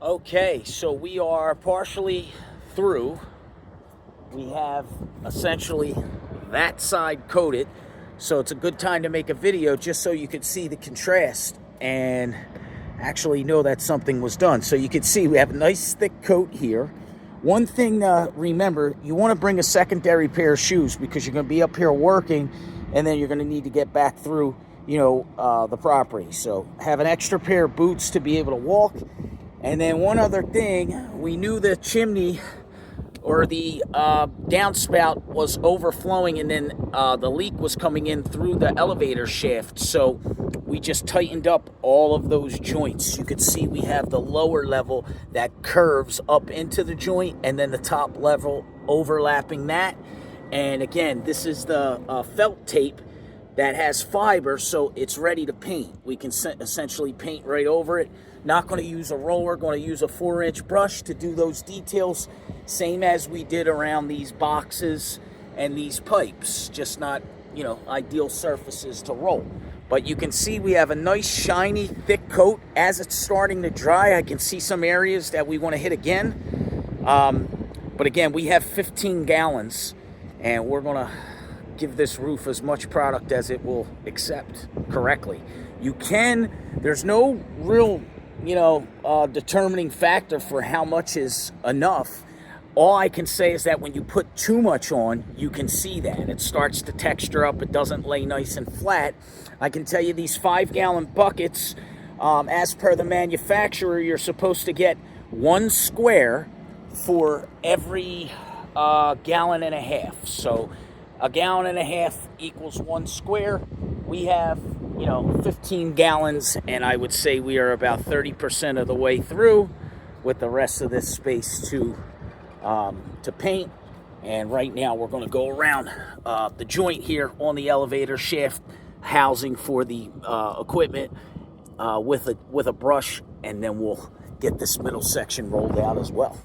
Okay, so we are partially through. We have essentially that side coated. So it's a good time to make a video just so you could see the contrast and actually know that something was done. So you can see we have a nice thick coat here. One thing to remember, you want to bring a secondary pair of shoes because you're going to be up here working and then you're going to need to get back through, the property. So have an extra pair of boots to be able to walk. And then one other thing, we knew the chimney or the downspout was overflowing and then the leak was coming in through the elevator shaft. So we just tightened up all of those joints. You can see we have the lower level that curves up into the joint and then the top level overlapping that. And again, this is the felt tape that has fiber, so it's ready to paint. We can essentially paint right over it. Not going to use a roller, going to use a 4-inch brush to do those details, same as we did around these boxes and these pipes, just not, ideal surfaces to roll. But you can see we have a nice shiny thick coat. As it's starting to dry, I can see some areas that we want to hit again. But again, we have 15 gallons and we're going to give this roof as much product as it will accept correctly. There's no real, determining factor for how much is enough. All I can say is that when you put too much on, you can see that. It starts to texture up. It doesn't lay nice and flat. I can tell you these 5-gallon buckets, as per the manufacturer, you're supposed to get 1 square for every gallon and a half. So a gallon and a half equals 1 square. We have, 15 gallons, and I would say we are about 30% of the way through with the rest of this space to paint. And right now we're going to go around the joint here on the elevator shaft housing for the equipment with a brush, and then we'll get this middle section rolled out as well.